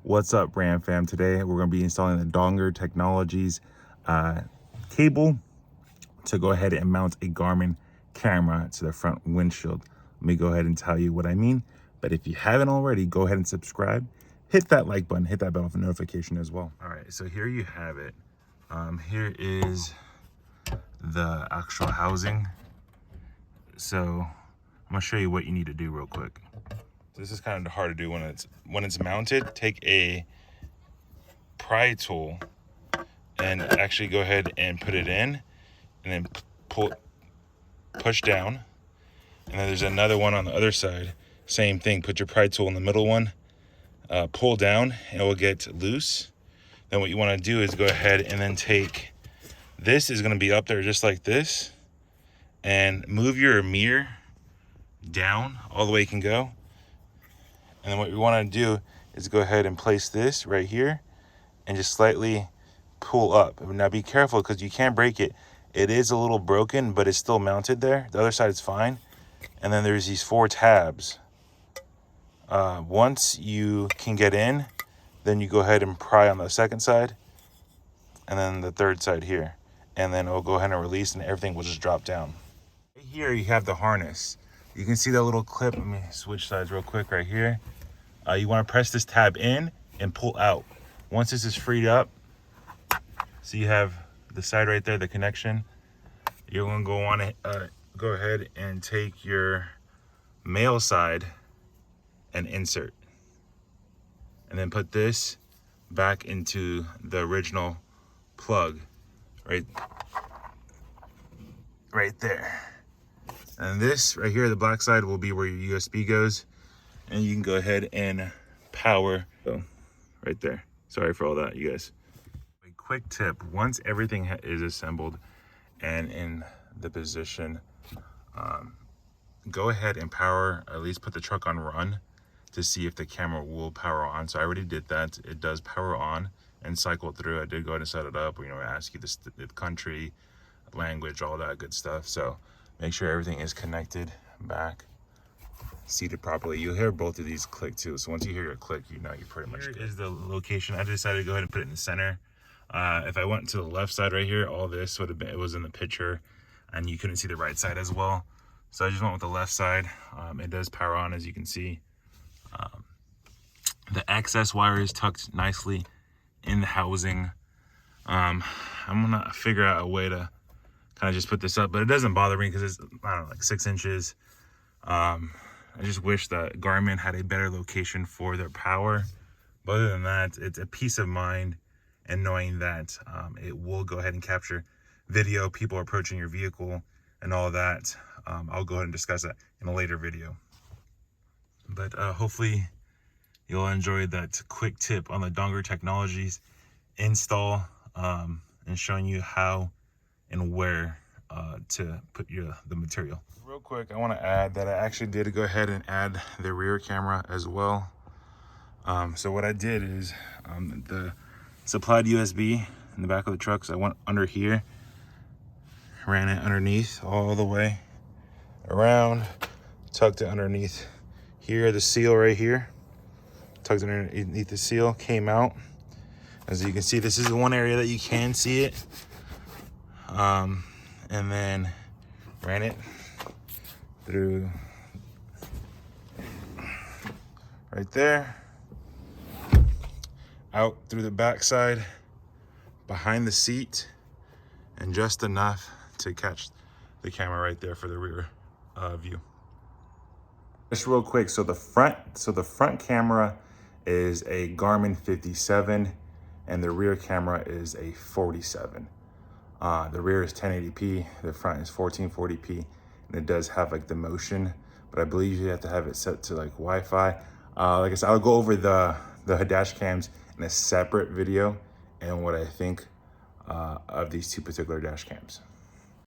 What's up, Ram fam? Today we're going to be installing the Dongar Technologies cable to go ahead and mount a Garmin camera to the front windshield. Let me go ahead and tell you what I mean. But if you haven't already, go ahead and subscribe. Hit that like button, hit that bell for notification as well. All right, so here you have it. Here is the actual housing. So I'm gonna show you what you need to do real quick. This is kind of hard to do when it's mounted. Take a pry tool and actually go ahead and put it in, and then push down. And then there's another one on the other side. Same thing. Put your pry tool in the middle one, pull down, and it will get loose. Then what you want to do is go ahead and then take this is going to be up there just like this, and move your mirror down all the way you can go. And then what you want to do is go ahead and place this right here and just slightly pull up. Now be careful because you can't break it. It is a little broken, but it's still mounted there. The other side is fine. And then there's these 4 tabs. Once you can get in, then you go ahead and pry on the second side and then the third side here. And then it'll go ahead and release and everything will just drop down. Here you have the harness. You can see that little clip. Let me switch sides real quick right here. You want to press this tab in and pull out. Once this is freed up, so you have the side right there, the connection. You're going to go ahead and take your male side and insert. And then put this back into the original plug right there. And this right here, the black side, will be where your USB goes. And you can go ahead and power right there. Sorry for all that, you guys. A quick tip: once everything is assembled and in the position, go ahead and power, at least put the truck on run to see if the camera will power on. So I already did that. It does power on and cycle through. I did go ahead and set it up. Ask you the country, language, all that good stuff. So make sure everything is connected back, seated properly. You'll hear both of these click too. So once you hear a click, you know you're pretty much good. Here is the location. I decided to go ahead and put it in the center. If I went to the left side right here, all this would have been, it was in the picture and you couldn't see the right side as well. So I just went with the left side. It does power on, as you can see. The access wire is tucked nicely in the housing. I'm gonna figure out a way to kind of just put this up, but it doesn't bother me because it's, I don't know, like 6 inches. I just wish that Garmin had a better location for their power. But other than that, it's a peace of mind and knowing that it will go ahead and capture video, people approaching your vehicle and all that. I'll go ahead and discuss that in a later video. But hopefully you'll enjoy that quick tip on the Dongar Technologies install and showing you how and where to put the material. Real quick, I want to add that I actually did go ahead and add the rear camera as well. So what I did is the supplied USB in the back of the truck, so I went under here, ran it underneath all the way around, tucked it underneath here, the seal right here, tucked it underneath the seal, came out. As you can see, this is the one area that you can see it. And then ran it through right there, out through the backside, behind the seat, and just enough to catch the camera right there for the rear view. Just real quick, so the front camera is a Garmin 57 and the rear camera is a 47. The rear is 1080p, the front is 1440p, and it does have like the motion, but I believe you have to have it set to like Wi-Fi. Like I said, I'll go over the dash cams in a separate video and what I think of these 2 particular dash cams.